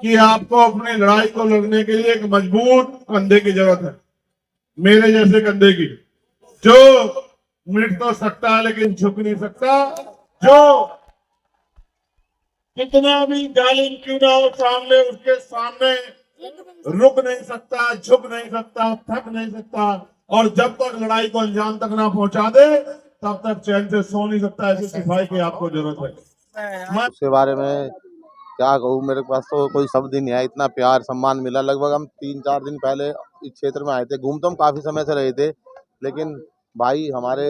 कि आपको अपनी लड़ाई को लड़ने के लिए एक मजबूत कंधे की जरूरत है, मेरे जैसे कंधे की, जो मिट तो सकता है लेकिन झुक नहीं सकता, जो कितना भी जालिम क्यों ना हो सामने, उसके सामने रुक नहीं सकता, झुक नहीं सकता, थक नहीं सकता, और जब तक लड़ाई को अंजाम तक ना पहुंचा दे तब तक चैन से सो नहीं सकता। ऐसे सिपाही की आपको जरूरत है। उसके बारे में क्या कहूँ, मेरे पास तो कोई शब्द ही नहीं है। इतना प्यार सम्मान मिला। लगभग हम 3-4 दिन पहले इस क्षेत्र में आए थे। घूम तो हम काफ़ी समय से रहे थे, लेकिन भाई हमारे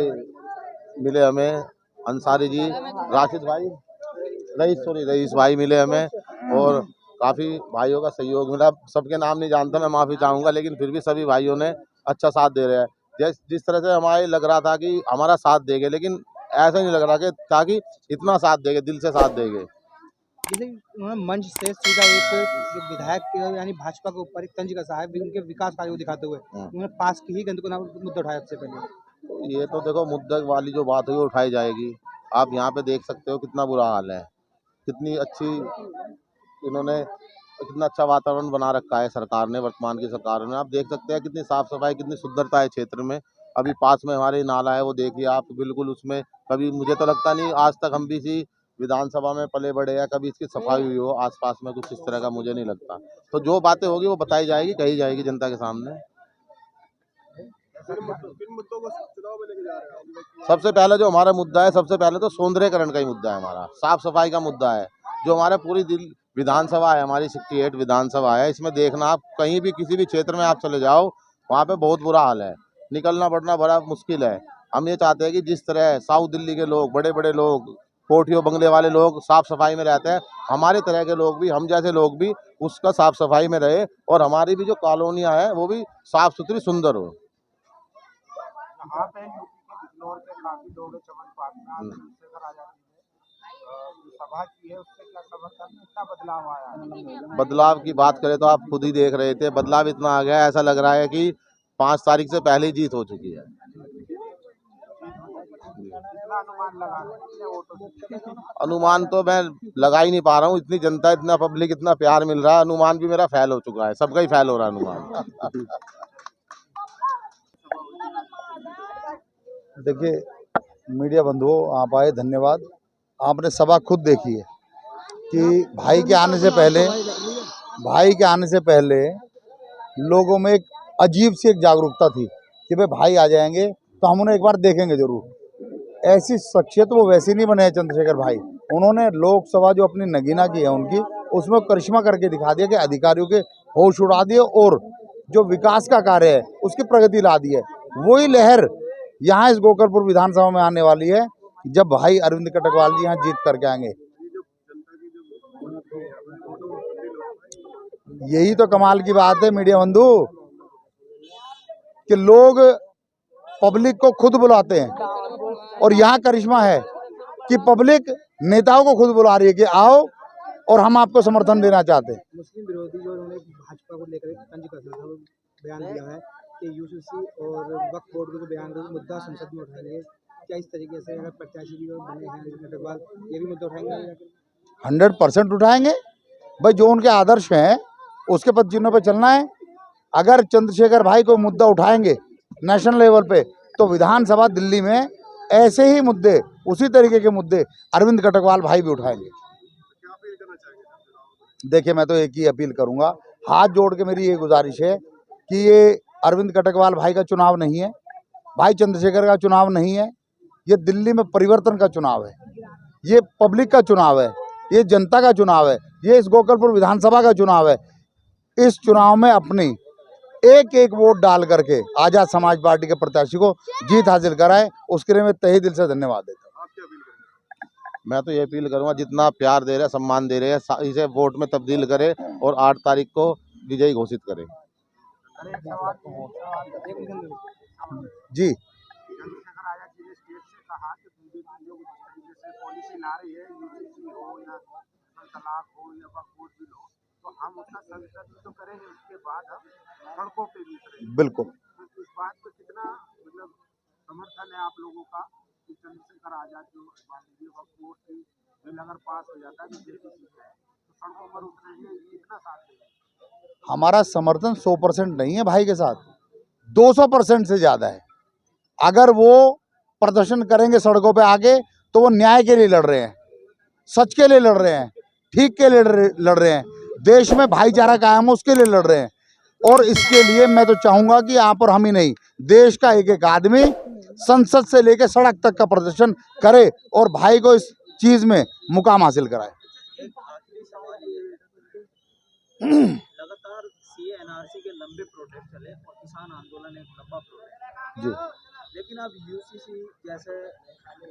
मिले हमें, अंसारी जी, राशिद भाई, रईस भाई मिले हमें, और काफ़ी भाइयों का सहयोग मिला। सबके नाम नहीं जानता, मैं माफ़ी चाहूँगा, लेकिन फिर भी सभी भाइयों ने अच्छा साथ दे रहे हैं। जिस तरह से हमारे लग रहा था कि हमारा साथ देंगे, लेकिन ऐसा नहीं लग रहा कि ताकि इतना साथ देंगे, दिल से साथ देंगे। जैसे उन्होंने मंच से सीधा एक जो विधायक यानी भाजपा के ऊपर एक तंज कसा है उनके विकास कार्य को दिखाते हुए। उन्होंने पास की ही गंद को मुद्दा उठाया सबसे पहले। ये तो देखो, मुद्दे वाली जो बात हुई वो उठाई जाएगी। आप यहाँ पे देख सकते हो कितना बुरा हाल है, कितनी अच्छी इन्होंने कितना अच्छा वातावरण बना रखा है सरकार ने, वर्तमान की सरकार ने। आप देख सकते हैं कितनी साफ सफाई, कितनी सुंदरता है क्षेत्र में। अभी पास में हमारे नाला है, वो देखिए आप, बिल्कुल उसमें कभी मुझे तो लगता नहीं आज तक हम भी इसी विधानसभा में पले बड़े हैं, कभी इसकी सफाई हुई हो आसपास में, कुछ इस तरह का मुझे नहीं लगता। तो जो बातें होगी वो बताई जाएगी, कही जाएगी जनता के सामने। सबसे पहले जो हमारा मुद्दा है, सबसे पहले तो सौंदर्यकरण का ही मुद्दा है हमारा, साफ सफाई का मुद्दा है। जो हमारे पूरी विधानसभा है, हमारी 68 विधानसभा है, इसमें देखना आप कहीं भी किसी भी क्षेत्र में आप चले जाओ, वहाँ पे बहुत बुरा हाल है, निकलना बढ़ना बड़ा मुश्किल है। हम ये चाहते हैं कि जिस तरह साउथ दिल्ली के लोग, बड़े बड़े लोग, कोठियों बंगले वाले लोग साफ सफाई में रहते हैं, हमारे तरह के लोग भी, हम जैसे लोग भी उसका साफ सफाई में रहे, और हमारी भी जो कॉलोनियाँ हैं वो भी साफ सुथरी सुंदर हो। यहाँ पे यूपी के बिजनौर पे काफी लोग हैं, चमनपाल में आज चंद्रशेखर आजाद ने सभा की है, उससे क्या समर्थन में इतना बदलाव आया है? बदलाव की बात करें तो आप खुद ही देख रहे थे, बदलाव इतना आ गया है, ऐसा लग रहा है कि 5 तारीख से पहले ही जीत हो चुकी है। कितना अनुमान लगा रहे हैं, कितने वोटों से? अनुमान तो मैं लगा ही नहीं पा रहा हूँ, इतनी जनता, इतना पब्लिक, इतना प्यार मिल रहा है, अनुमान भी मेरा फेल हो चुका है, सबका ही फेल हो रहा है अनुमान। देखिए मीडिया बंधुओं, आप आए, धन्यवाद। आपने सभा खुद देखी है कि भाई के आने से पहले लोगों में एक अजीब सी एक जागरूकता थी कि भाई आ जाएंगे तो हम उन्हें एक बार देखेंगे जरूर। ऐसी शख्सियत वो वैसे नहीं बने हैं चंद्रशेखर भाई। उन्होंने लोकसभा जो अपनी नगीना की है उनकी, उसमें करिश्मा करके दिखा दिया कि अधिकारियों के होश उड़ा दिए, और जो विकास का कार्य है उसकी प्रगति ला दी है। वही लहर यहाँ इस गोकलपुर विधानसभा में आने वाली है जब भाई अरविंद कटकवाल जी यहाँ जीत करके आएंगे। यही तो कमाल की बात है मीडिया बंधु, कि लोग पब्लिक को खुद बुलाते हैं, और यहाँ करिश्मा है कि पब्लिक नेताओं को खुद बुला रही है कि आओ और हम आपको समर्थन देना चाहते हैं। मुस्लिम विरोधी जो उन्होंने भाजपा को लेकर एक तंज कसा था, वो बयान दिया है कि यूसीसी और वक्फ बोर्ड के जो बयान का मुद्दा संसद में उठाएंगे। क्या इस तरीके से अगर प्रत्याशी भी बने हैं कटकवाल, ये भी मुद्दा उठाएंगे? 100% उठाएंगे भाई, जो उनके आदर्श हैं उसके पद चिन्हों पे चलना है। अगर चंद्रशेखर भाई को मुद्दा उठाएंगे नेशनल लेवल पे, तो विधानसभा दिल्ली में ऐसे ही मुद्दे, उसी तरीके के मुद्दे अरविंद कटकवाल भाई भी उठाएंगे। देखिए मैं तो एक ही अपील करूंगा, हाथ जोड़ के मेरी ये गुजारिश है कि ये अरविंद कटकवाल भाई का चुनाव नहीं है, भाई चंद्रशेखर का चुनाव नहीं है, ये दिल्ली में परिवर्तन का चुनाव है, ये पब्लिक का चुनाव है, ये जनता का चुनाव है, ये इस गोकलपुर विधानसभा का चुनाव है। इस चुनाव में अपनी एक एक वोट डाल करके आजाद समाज पार्टी के प्रत्याशी को जीत हासिल कराए, उसके लिए मैं तहे दिल से धन्यवाद देता हूँ। मैं तो ये अपील करूंगा, जितना प्यार दे रहे हैं, सम्मान दे रहे हैं, इसे वोट में तब्दील करें और 8 तारीख को विजयी घोषित करें। जी, चंद्रशेखर आजाद जी ने स्टेज से कहा कि बीजेपी जो जिस तरीके से पॉलिसी ला रही है, यूसीसी हो या तलाक हो या वक्फ बोर्ड बिल हो, तो हम उसका संसद में तो करेंगे, उसके बाद हम सड़कों पे भी करेंगे। बिल्कुल। तो इस बात पे कितना मतलब समर्थन है आप लोगों का कि चंद्रशेखर आजाद जो मान लीजिए वक्फ बोर्ड की बिल अगर पास हो जाता है बीजेपी में, तो सड़कों पर उतरेंगे, ये इतना साथ देंगे? हमारा समर्थन 100% नहीं है भाई के साथ, 200% से ज़्यादा है। अगर वो प्रदर्शन करेंगे सड़कों पे आगे, तो वो न्याय के लिए लड़ रहे हैं, सच के लिए लड़ रहे हैं, ठीक के लिए लड़ रहे हैं, देश में भाईचारा कायम हो उसके लिए लड़ रहे हैं। और इसके लिए मैं तो चाहूँगा कि यहाँ पर हम ही नहीं, देश का एक एक आदमी संसद से लेकर सड़क तक का प्रदर्शन करे और भाई को इस चीज़ में मुकाम हासिल कराए। एक आखिरी सवाल ये है, लगातार सीए एनआरसी के लंबे प्रोटेस्ट चले और किसान आंदोलन एक लंबा प्रोटेस्ट, जी, लेकिन अब यूसीसी जैसे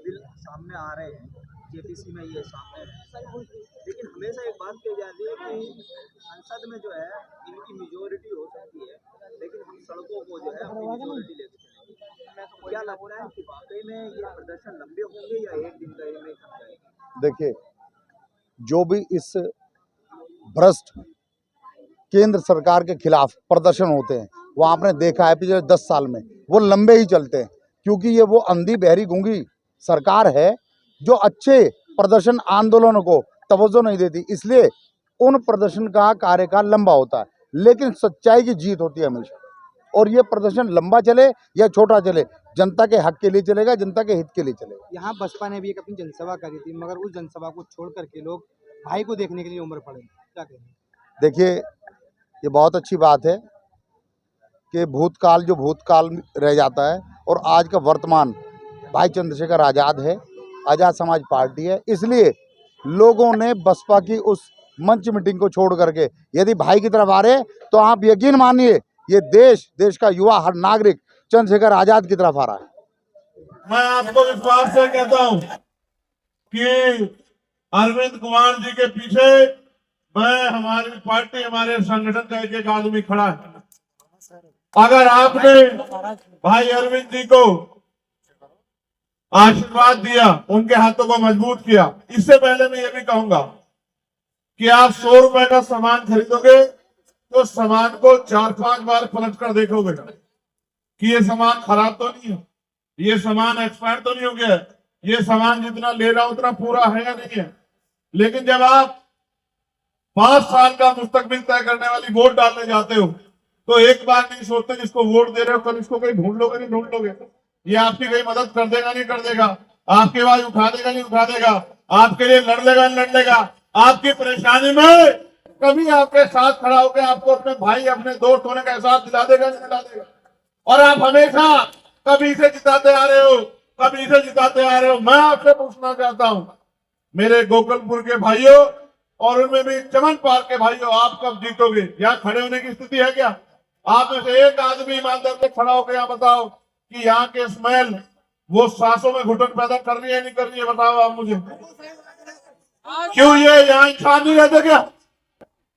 बिल सामने आ रहे हैं, जेपीसी में ये सामने है, लेकिन हमेशा एक बात कही जाती है कि संसद में जो है इनकी मेजोरिटी हो सकती है, लेकिन हम सड़कों को जो है अपनी मेजोरिटी लेके चलेंगे। तो क्या लगता है कि वाकई में ये प्रदर्शन लंबे होंगे या एक दिन का में थम जाएगा? देखिए, जो भी इस भ्रष्ट केंद्र सरकार के खिलाफ प्रदर्शन होते हैं, वो आपने देखा है पिछले 10 साल में, वो लंबे ही चलते हैं, क्योंकि ये वो अंधी बहरी गूंगी सरकार है जो अच्छे प्रदर्शन आंदोलनों को तवज्जो नहीं देती, इसलिए उन प्रदर्शन का कार्यकाल लंबा होता है, लेकिन सच्चाई की जीत होती है हमेशा। और ये प्रदर्शन लंबा चले या छोटा चले, जनता के हक के लिए चलेगा, जनता के हित के लिए चलेगा। यहाँ बसपा ने भी एक अपनी जनसभा करी थी, मगर उस जनसभा को छोड़ करके लोग भाई को देखने के लिए उमड़ पड़े, क्या कहेंगे? देखिए, ये बहुत अच्छी बात है कि भूतकाल जो भूतकाल रह जाता है और आज का वर्तमान भाई चंद्रशेखर आज़ाद है, आज़ाद समाज पार्टी है, इसलिए लोगों ने बसपा की उस मंच मीटिंग को छोड़ करके यदि भाई की तरफ आ रहे हैं, तो आप यकीन मानिए ये देश का युवा हर नागरिक चंद्रशेखर आज़ाद की तरफ आ रहा है। मैं आपको विश्वास से कहता हूं कि अरविंद कुमार जी के पीछे मैं, हमारी पार्टी, हमारे संगठन का एक एक आदमी खड़ा है। अगर आपने भाई अरविंद जी को आशीर्वाद दिया, उनके हाथों को मजबूत किया, इससे पहले मैं ये भी कहूंगा कि आप 100 रुपए का सामान खरीदोगे तो सामान को 4-5 बार पलट कर देखोगे कि ये सामान खराब तो नहीं है, ये सामान एक्सपायर तो नहीं हो गया, ये सामान जितना ले रहा उतना पूरा है या नहीं है। लेकिन जब आप 5 साल का मुस्तकबिल तय करने वाली वोट डालने जाते हो, तो एक बार नहीं सोचते जिसको वोट दे रहे हो कल इसको कहीं ढूंढ लोगे नहीं ढूंढ लोगे, ये आपकी कहीं मदद कर देगा नहीं कर देगा, आपकी आवाज उठा देगा नहीं उठा देगा, आपके लिए लड़ लेगा नहीं लड़ लेगा, आपकी परेशानी में कभी आपके साथ खड़ा होकर आपको अपने भाई अपने दोस्त होने का एहसास दिला देगा नहीं दिला देगा। और आप हमेशा कभी इसे जिताते आ रहे हो, कभी इसे जिताते आ रहे हो। मैं आपसे पूछना चाहता हूं, मेरे गोकुलपुर के भाइयों और उनमें भी चमन पार के भाइयों, आप कब जीतोगे? यहाँ खड़े होने की स्थिति है क्या? आप में से एक आदमी ईमानदार से खड़ा होकर यहाँ बताओ कि यहाँ के स्मेल वो सांसों में घुटन पैदा कर रही है नहीं कर रही है? बताओ आप मुझे। क्यों ये यहाँ इंसान नहीं रहते क्या?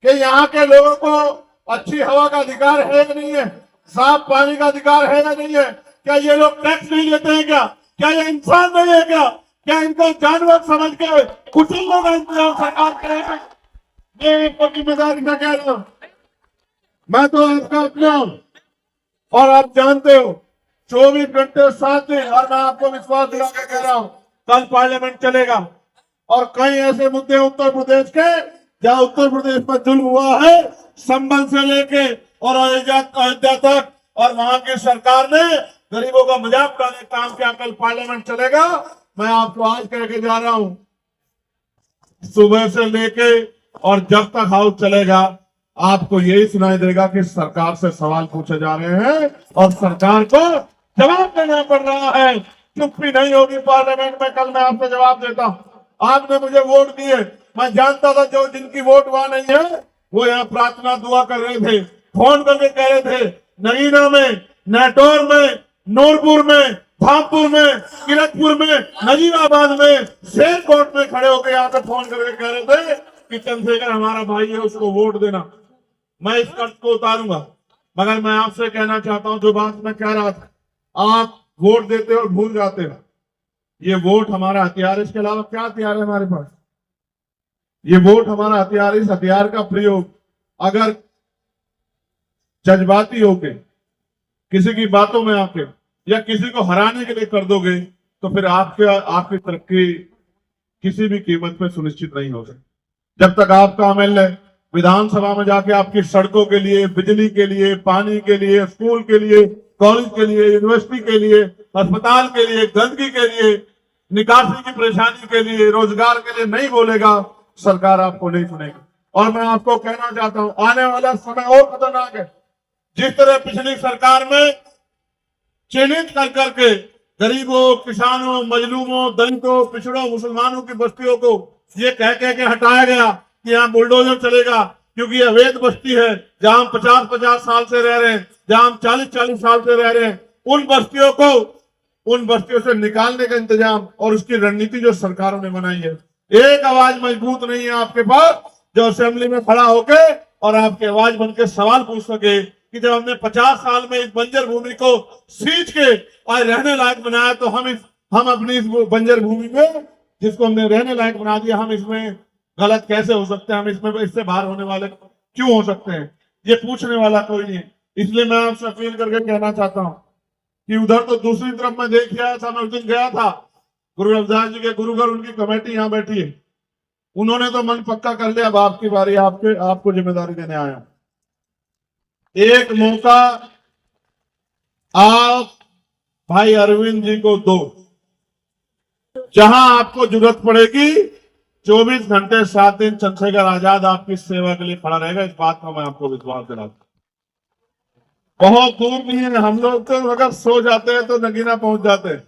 कि यहाँ के लोगों को अच्छी हवा का अधिकार है या नहीं है? साफ पानी का अधिकार है या नहीं है? क्या ये लोग टैक्स नहीं लेते हैं क्या? क्या ये इंसान नहीं है क्या? क्या इनको जानवर समझ के कुचलने का इंतजाम सरकार करेगी? मैं आपको जिम्मेदारी का कह रहा हूं, मैं तो आपका अपना हूं और आप जानते हो 24 घंटे 7 दिन, और मैं आपको विश्वास दिला के कह रहा हूं कल पार्लियामेंट चलेगा और कई ऐसे मुद्दे उत्तर प्रदेश के जहां उत्तर प्रदेश पर जुल्म हुआ है, संबल से लेके और अयोध्या तक, और वहां की सरकार ने गरीबों का मजाक उड़ाने का काम किया। कल पार्लियामेंट चलेगा, मैं आपको आज कह के जा रहा हूं, सुबह से लेके और जब तक हाउस चलेगा आपको यही सुनाई देगा कि सरकार से सवाल पूछे जा रहे हैं और सरकार को जवाब देना पड़ रहा है। चुप्पी नहीं होगी पार्लियामेंट में। कल मैं आपसे जवाब देता हूं। आपने मुझे वोट दिए, मैं जानता था जो जिनकी वोट वहां नहीं है वो यहाँ प्रार्थना दुआ कर रहे थे, फोन करके कह रहे थे नगीना में, नेटौर में, नूरपुर में, धामपुर में, किरतपुर में, नजीबाबाद में, शेरकोट में खड़े होकर यहाँ पे फोन करके कह रहे थे कि चंद्रशेखर हमारा भाई है, उसको वोट देना। मैं इस कष्ट को उतारूंगा, मगर मैं आपसे कहना चाहता हूं जो बात मैं कह रहा था, आप वोट देते हो और भूल जाते हो। ये वोट हमारा हथियार है, इसके अलावा क्या हथियार है हमारे पास? ये वोट हमारा हथियार, इस हथियार का प्रयोग अगर जज्बाती होके किसी की बातों में आके या किसी को हराने के लिए कर दोगे तो फिर आपकी तरक्की किसी भी कीमत पे सुनिश्चित नहीं हो सकती। जब तक आपका एमएलए विधानसभा में जाके आपकी सड़कों के लिए, बिजली के लिए, पानी के लिए, स्कूल के लिए, कॉलेज के लिए, यूनिवर्सिटी के लिए, अस्पताल के लिए, गंदगी के लिए, निकासी की परेशानी के लिए, रोजगार के लिए नहीं बोलेगा, सरकार आपको नहीं सुनेगी। और मैं आपको कहना चाहता हूं, आने वाला समय और खतरनाक है। जिस तरह पिछली सरकार में चिन्हित कर करके गरीबों, किसानों, मजलूमों, दलितों, पिछड़ों, मुसलमानों की बस्तियों को ये कह के हटाया गया कि यहाँ बुलडोजर चलेगा, क्योंकि ये अवैध बस्ती है, जहां हम 50-50 साल से रह रहे हैं, जहां हम 40-40 साल से रह रहे हैं, उन बस्तियों से निकालने का इंतजाम और उसकी रणनीति जो सरकारों ने बनाई है। एक आवाज मजबूत नहीं है आपके पास जो असेंबली में खड़ा होके और आपकी आवाज बनकर सवाल पूछ सके कि जब हमने 50 साल में इस बंजर भूमि को सींच के आज रहने लायक बनाया, तो हम अपनी इस बंजर भूमि में जिसको हमने रहने लायक बना दिया, हम इसमें गलत कैसे हो सकते हैं, हम इसमें इससे बाहर होने वाले क्यों हो सकते हैं, ये पूछने वाला कोई नहीं है। इसलिए मैं आपसे अपील करके कहना चाहता हूं कि उधर तो दूसरी तरफ मैं देख आया था, मैं उस दिन गया था, गुरु रविदास जी के गुरुघर, उनकी कमेटी यहाँ बैठी है, उन्होंने तो मन पक्का कर लिया, अब आपकी बारी, आपको जिम्मेदारी देने आया। एक मौका आप भाई अरविंद जी को दो, जहां आपको जरूरत पड़ेगी 24 घंटे 7 दिन चंद्रशेखर आजाद आपकी सेवा के लिए खड़ा रहेगा। इस बात का मैं आपको विश्वास दिलाता हूं। बहुत दूर नहीं है, हम लोग तो अगर सो जाते हैं तो नगीना पहुंच जाते हैं,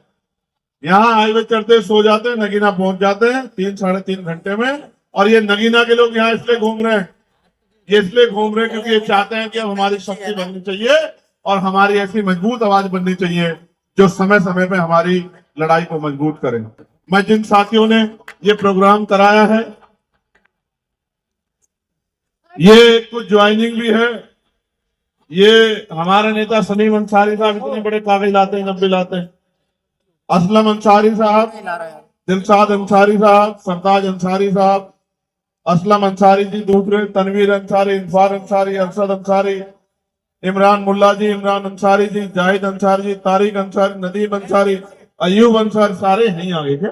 यहाँ हाईवे चढ़ते सो जाते हैं, नगीना पहुंच जाते हैं 3-3.5 घंटे में। और ये नगीना के लोग यहाँ इसलिए घूम रहे हैं, ये इसलिए घूम रहे हैं क्योंकि ये चाहते हैं कि अब हमारी शक्ति बननी चाहिए और हमारी ऐसी मजबूत आवाज बननी चाहिए जो समय समय पे हमारी लड़ाई को मजबूत करे। मैं जिन साथियों ने ये प्रोग्राम कराया है, ये कुछ ज्वाइनिंग भी है, ये हमारे नेता सलीम अंसारी साहब इतने बड़े कागज लाते हैं, जब भी लाते हैं, असलम अंसारी साहब, दिलशाद अंसारी साहब, सरताज अंसारी साहब, असलम अंसारी जी दूसरे, तनवीर अंसारी, इंफार अंसारी, अरशद अंसारी, इमरान मुल्ला जी, इमरान अंसारी जी, जाहिद अंसारी जी, तारिक अंसारी, नदीम अंसारी, अयूब अंसारी, सारे यहीं आ गए क्या,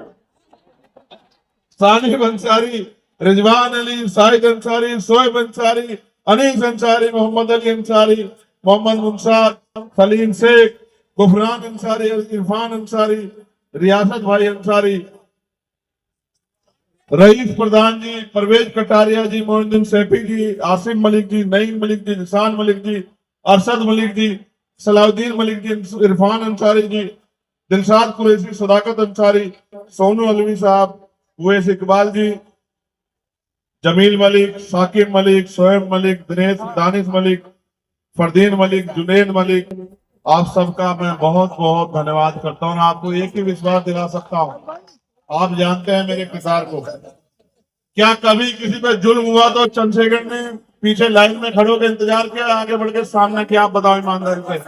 सानिब अंसारी, रिजवान अली, साहिद अंसारी, सोएब अंसारी, अनीस अंसारी, मोहम्मद अली अंसारी, मोहम्मद मुंसार, सलीम शेख, गुफरान अंसारी, इरफान अंसारी, रियासत भाई अंसारी, रईस प्रधान जी, परवेज कटारिया जी, मोइनुद्दीन सैफी जी, आसिम मलिक जी, नईम मलिक जी, निशान मलिक जी, अरशद मलिक जी, सलाउद्दीन मलिक जी, इरफान अंसारी जी, दिलशाद कुरैशी, सदाकत अंसारी, सोनू अलवी साहब, उवैस इकबाल जी, जमील मलिक, साकिब मलिक, शोएब मलिक, दिनेश दानिश मलिक, फरदीन मलिक, जुनैद मलिक, आप सबका मैं बहुत बहुत धन्यवाद करता हूँ। आपको एक ही विश्वास दिला सकता हूँ, आप जानते हैं मेरे किसार को, क्या कभी किसी पे जुल्म हुआ तो चंद्रशेखर ने पीछे लाइन में खड़े होकर इंतजार किया, आगे बढ़ के सामना किया? आप बताओ ईमानदारी से,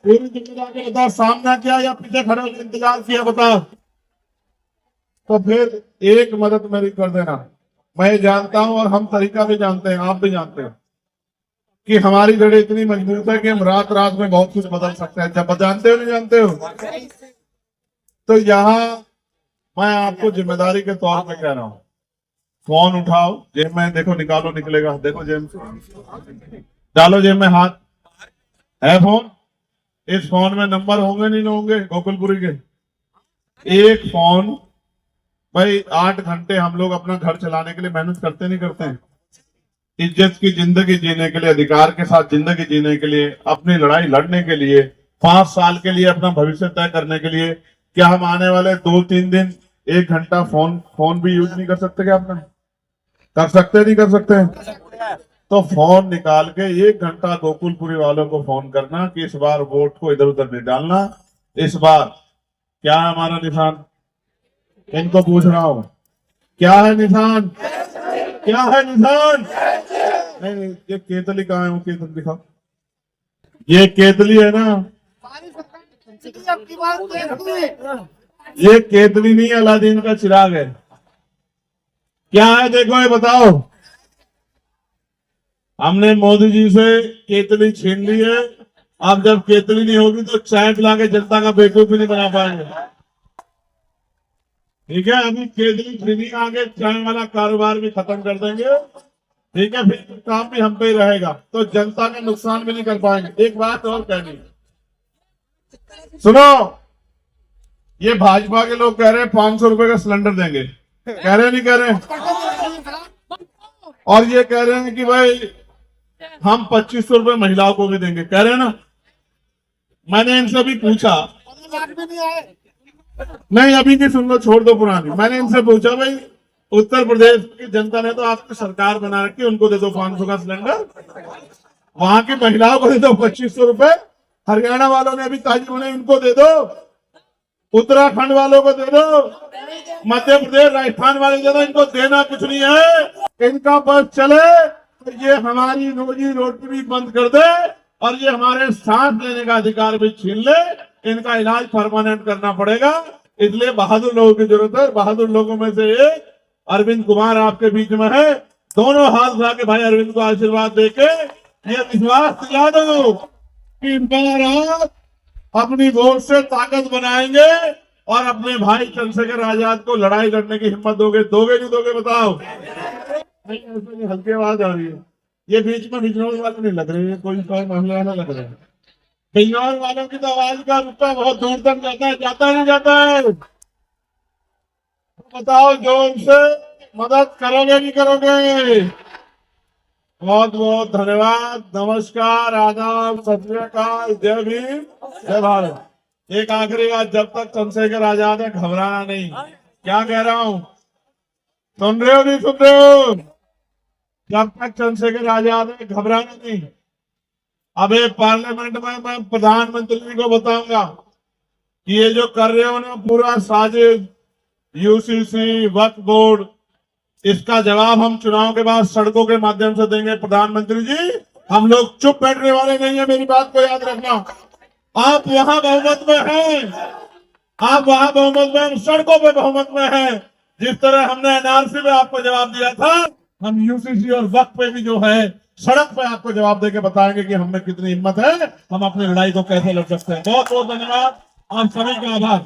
पूरी जिम्मेदारी बताओ, सामना किया या पीछे खड़े होकर इंतजार किया, बताओ? तो फिर एक मदद मेरी कर देना, मैं जानता हूं और हम तरीका भी जानते हैं, आप भी जानते हैं कि हमारी जड़ें इतनी मजबूत है कि हम रात रात में बहुत कुछ बदल सकते हैं। जब जानते हो नहीं जानते हो, तो यहाँ मैं आपको जिम्मेदारी के तौर पे कह रहा हूँ, फोन उठाओ, जेब में देखो, निकालो, निकलेगा, देखो जेब में डालो, जेब में हाथ है फोन, इस फोन में नंबर होंगे नहीं होंगे गोकुलपुरी के, एक फोन भाई 8 घंटे हम लोग अपना घर चलाने के लिए मेहनत करते नहीं करते हैं, इज्जत की जिंदगी जीने के लिए, अधिकार के साथ जिंदगी जीने के लिए, अपनी लड़ाई लड़ने के लिए, 5 साल के लिए अपना भविष्य तय करने के लिए, क्या हम आने वाले 2-3 दिन 1 घंटा फोन भी यूज नहीं कर सकते? क्या अपना कर सकते नहीं कर सकते? तो फोन निकाल के 1 घंटा गोकुलपुरी वालों को फोन करना कि इस बार वोट को इधर उधर नहीं डालना, इस बार क्या है हमारा निशान, इनको पूछ रहा हूं, क्या है निशान, क्या है निशान? नहीं, ये केतली कहाँ है, वो केतली दिखाओ, ये केतली है ना, ये केतली नहीं, अलादीन का चिराग है। क्या है देखो, ये बताओ। हमने मोदी जी से केतली छीन ली है, अब जब केतली नहीं होगी तो चाय पिला के जनता का बेवकूफ भी नहीं बना पाएंगे। ठीक है, अभी केजरी फ्री आगे चाय वाला कारोबार भी खत्म कर देंगे। ठीक है, फिर काम भी हम पे ही रहेगा, तो जनता का नुकसान भी नहीं कर पाएंगे। एक बात और कहनी है, सुनो, ये भाजपा के लोग कह रहे हैं 500 रुपए का सिलेंडर देंगे, कह रहे नहीं कह रहे, और ये कह रहे हैं कि भाई हम 2500 रुपए महिलाओं को भी देंगे, कह रहे हैं ना। मैंने इनसे भी पूछा, नहीं अभी नहीं, सुन लो, छोड़ दो पुरानी। मैंने इनसे पूछा, भाई उत्तर प्रदेश की जनता ने तो आपकी सरकार बना रखी, उनको दे दो 500 का सिलेंडर, वहां की महिलाओं को दे दो 2500 रुपए, हरियाणा वालों ने अभी ताजी उन्हें इनको दे दो, उत्तराखंड वालों को दे दो, मध्य प्रदेश राजस्थान वाले दे दो, इनको देना कुछ नहीं है। इनका बस चले तो ये हमारी रोजी रोटी भी बंद कर दे और ये हमारे सांस लेने का अधिकार भी छीन ले, इनका इलाज परमानेंट करना पड़ेगा। इसलिए बहादुर लोगों की जरूरत है। बहादुर लोगों में से एक अरविंद कुमार आपके बीच में है, दोनों हाथ उठा के भाई अरविंद को आशीर्वाद देके ये विश्वास दिला दो कि इस बार आप अपनी वोट से ताकत बनाएंगे और अपने भाई चंद्रशेखर आजाद को लड़ाई लड़ने की हिम्मत दोगे। दोगे नहीं दोगे बताओ? नहीं, ऐसे हल्की आवाज आ रही है, ये बीच में बिजनौर वाले नहीं लग रहे हैं, कोई महिला ना लग रहे हैं। बिजनौर वालों की तो आवाज का रुपया बहुत दूर तक जाता है, जाता नहीं जाता है? बताओ, जो उनसे मदद करोगे नहीं करोगे? बहुत बहुत धन्यवाद, नमस्कार, आदाब, सत श्री अकाल, जय भीम, जय भारत। एक आखिरी बात, जब तक चंद्रशेखर आजाद है घबराना नहीं। क्या कह रहा हूं, सुन रहे हो नहीं सुन रहे हो? जब तक चंद्रशेखर आजाद है घबराना नहीं। अबे पार्लियामेंट में मैं प्रधानमंत्री जी को बताऊंगा कि ये जो कर रहे हो ना पूरा साजिश, यूसीसी, वक्फ बोर्ड, इसका जवाब हम चुनाव के बाद सड़कों के माध्यम से देंगे। प्रधानमंत्री जी, हम लोग चुप बैठने वाले नहीं है, मेरी बात को याद रखना। आप वहां बहुमत में हैं, आप वहां बहुमत में, हम सड़कों पे बहुमत में हैं। जिस तरह हमने एनआरसी में आपको जवाब दिया था, हम यूसीसी और वक्फ पे भी जो है सड़क पे आपको जवाब देके बताएंगे कि हम में कितनी हिम्मत है, हम अपनी लड़ाई को कैसे लड़ सकते हैं। बहुत बहुत धन्यवाद, आप सभी का आभार।